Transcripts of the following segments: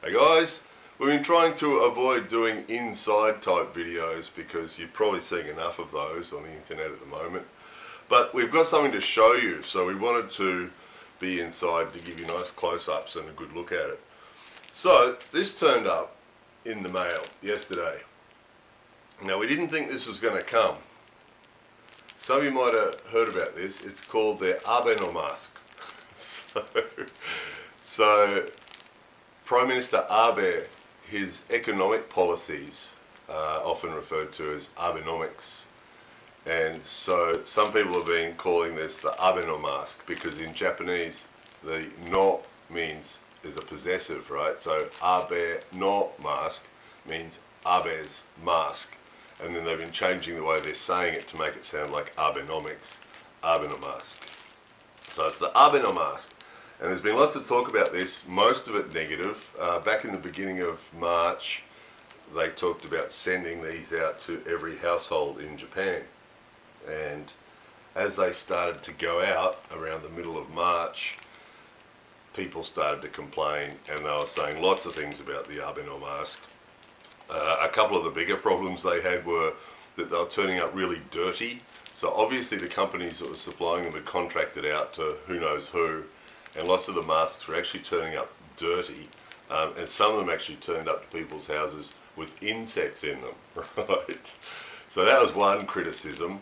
Hey guys, we've been trying to avoid doing inside type videos because you're probably seeing enough of those on the internet at the moment. But we've got something to show you, so we wanted to be inside to give you nice close-ups and a good look at it. So this turned up in the mail yesterday. Now we didn't think this was going to come. Some of you might have heard about this. It's called the Abenomask. So Prime Minister Abe, his economic policies are often referred to as Abenomics, and so some people have been calling this the Abenomask because in Japanese the no means is a possessive, right? So Abe no mask means Abe's mask, and then they've been changing the way they're saying it to make it sound like Abenomics, Abenomask. So it's the Abenomask. And there's been lots of talk about this, most of it negative. Back in the beginning of March, they talked about sending these out to every household in Japan. And as they started to go out around the middle of March, people started to complain, and they were saying lots of things about the Abenomask. A couple of the bigger problems they had were that they were turning out really dirty. So obviously the companies that were supplying them had contracted out to who knows who, and lots of the masks were actually turning up dirty, and some of them actually turned up to people's houses with insects in them, right? So that was one criticism.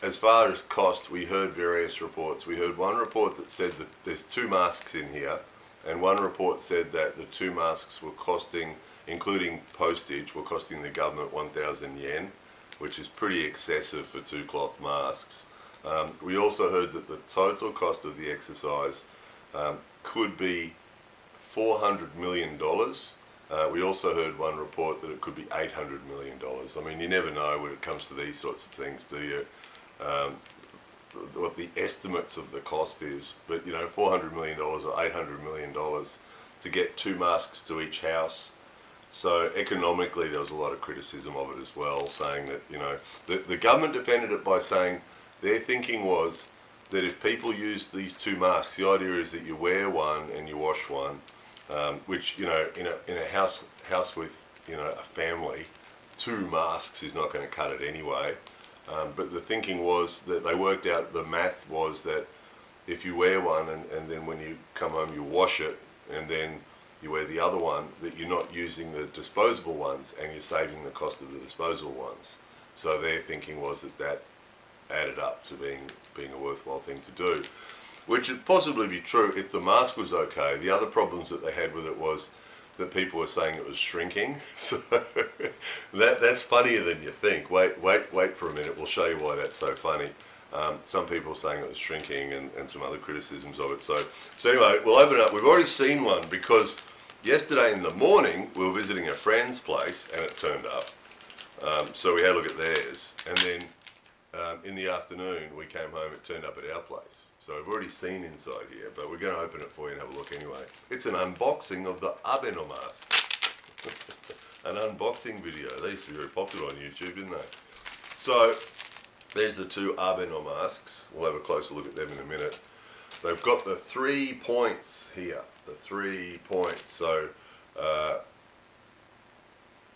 As far as cost, we heard various reports. We heard one report that said that there's 2 masks in here, and one report said that the 2 masks were costing, including postage, were costing the government 1,000 yen, which is pretty excessive for 2 cloth masks. We also heard that the total cost of the exercise could be $400 million. We also heard one report that it could be $800 million. I mean, you never know when it comes to these sorts of things, do you? What the estimates of the cost is. But, you know, $400 million or $800 million to get 2 masks to each house. So economically there was a lot of criticism of it as well, saying that, you know, the government defended it by saying their thinking was that if people use these 2 masks, the idea is that you wear one and you wash one, which, you know, in a house with, you know, a family, 2 masks is not going to cut it anyway. But the thinking was that they worked out, the math was that if you wear one and then when you come home you wash it and then you wear the other one, that you're not using the disposable ones and you're saving the cost of the disposable ones. So their thinking was that added up to being a worthwhile thing to do, which would possibly be true if the mask was okay. The other problems that they had with it was that people were saying it was shrinking. So that's funnier than you think. Wait for a minute, we'll show you why that's so funny. Some people saying it was shrinking and some other criticisms of it. So anyway, we'll open it up. We've already seen one because yesterday in the morning we were visiting a friend's place and it turned up. So we had a look at theirs, and then in the afternoon we came home, it turned up at our place. So we've already seen inside here, but we're going to open it for you and have a look anyway. It's an unboxing of the Abenomask. An unboxing video. They used to be very popular on YouTube, didn't they? So there's the 2 Abenomasks. We'll have a closer look at them in a minute. They've got the 3 points here. The 3 points. So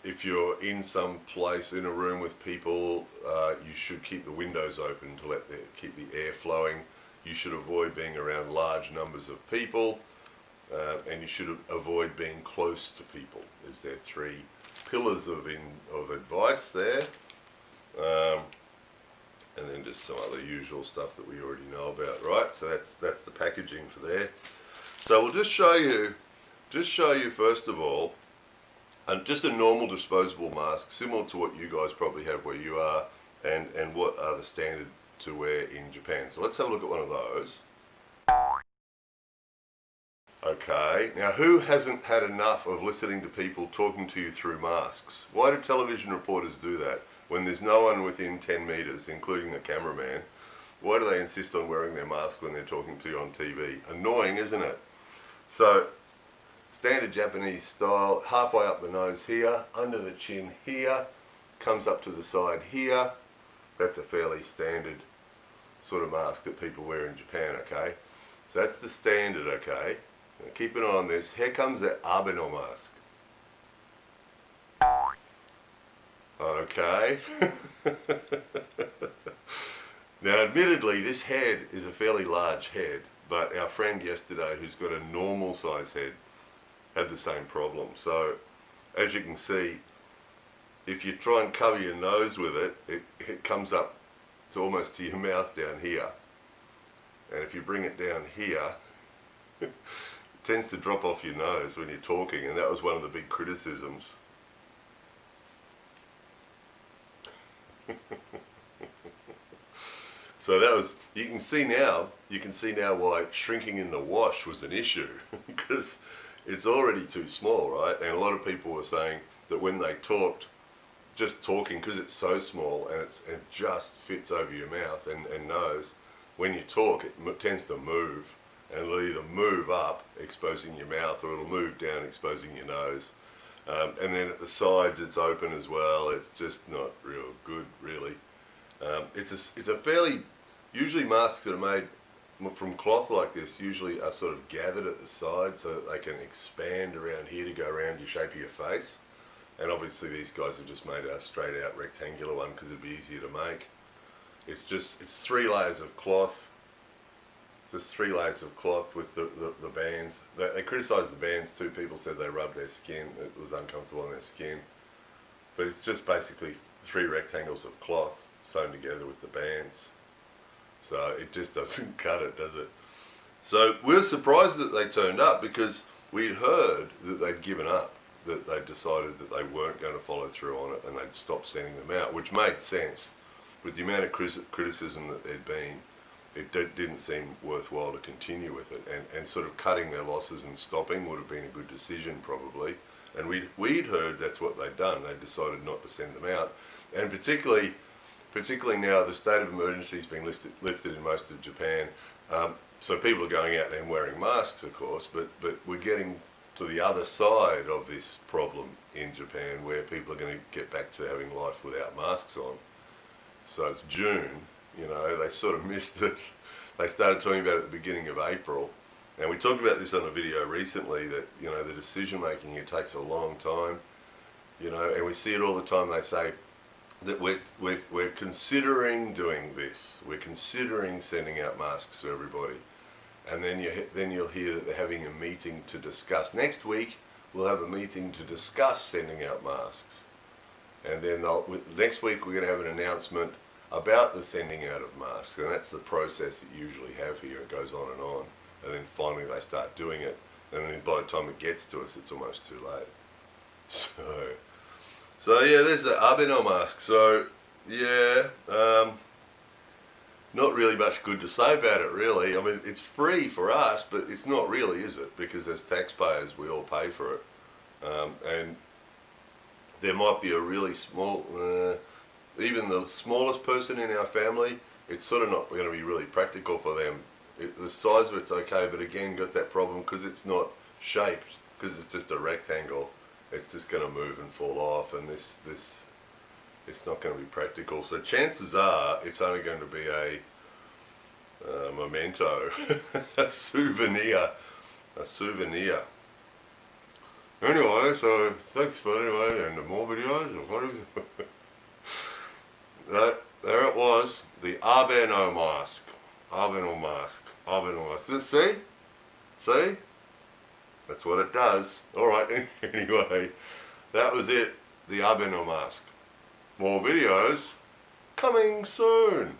if you're in some place, in a room with people, you should keep the windows open to keep the air flowing. You should avoid being around large numbers of people, and you should avoid being close to people. Is there 3 pillars of advice there, and then just some other usual stuff that we already know about, right? So that's the packaging for there. So we'll just show you first of all, and just a normal disposable mask, similar to what you guys probably have where you are, and what are the standard to wear in Japan. So let's have a look at one of those. Okay, now who hasn't had enough of listening to people talking to you through masks? Why do television reporters do that when there's no one within 10 meters, including the cameraman? Why do they insist on wearing their mask when they're talking to you on TV? Annoying, isn't it? So standard Japanese style, halfway up the nose here, under the chin here, comes up to the side here. That's a fairly standard sort of mask that people wear in Japan, okay? So that's the standard, okay? Now keep an eye on this. Here comes the Abenomask. Okay. Now admittedly this head is a fairly large head, but our friend yesterday who's got a normal size head had the same problem. So as you can see, if you try and cover your nose with it, it comes up to almost to your mouth down here. And if you bring it down here, it tends to drop off your nose when you're talking, and that was one of the big criticisms. So that was, you can see now why shrinking in the wash was an issue, because it's already too small, right? And a lot of people were saying that when they talked, just talking, because it's so small and it just fits over your mouth and nose, when you talk it tends to move, and it'll either move up exposing your mouth, or it'll move down exposing your nose. And then at the sides it's open as well. It's just not real good, really. It's a fairly, usually masks that are made from cloth like this usually are sort of gathered at the side so that they can expand around here to go around your shape of your face. And obviously these guys have just made a straight out rectangular one because it'd be easier to make. It's 3 layers of cloth. Just 3 layers of cloth with the bands. They criticised the bands too. People said they rubbed their skin. It was uncomfortable on their skin. But it's just basically 3 rectangles of cloth sewn together with the bands. So it just doesn't cut it, does it? So we were surprised that they turned up, because we'd heard that they'd given up, that they'd decided that they weren't going to follow through on it and they'd stopped sending them out, which made sense. With the amount of criticism that there'd been, it didn't seem worthwhile to continue with it, and sort of cutting their losses and stopping would have been a good decision probably. And we'd heard that's what they'd done. They'd decided not to send them out, and particularly now the state of emergency has been lifted in most of Japan, so people are going out and wearing masks, of course, but we're getting to the other side of this problem in Japan, where people are going to get back to having life without masks on. So it's June, you know, they sort of missed it. They started talking about it at the beginning of April, and we talked about this on a video recently, that, you know, the decision making here takes a long time, you know, and we see it all the time. They say that we're considering doing this, we're considering sending out masks to everybody, and then you'll hear that they're having a meeting to discuss. Next week we'll have a meeting to discuss sending out masks, and then next week we're going to have an announcement about the sending out of masks, and that's the process that you usually have here. It goes on, and then finally they start doing it, and then by the time it gets to us it's almost too late. So yeah, there's the Abenomask. So yeah, not really much good to say about it, really. I mean, it's free for us, but it's not really, is it? Because as taxpayers we all pay for it, and there might be a really small, even the smallest person in our family, it's sort of not going to be really practical for them. The size of it's okay, but again, got that problem because it's not shaped, because it's just a rectangle. It's just going to move and fall off, and this it's not going to be practical. So chances are it's only going to be a memento, a souvenir. Anyway, so thanks for and the more videos. There it was, the Abenomask. See? That's what it does. Alright, anyway, that was it, the Abenomask. More videos coming soon.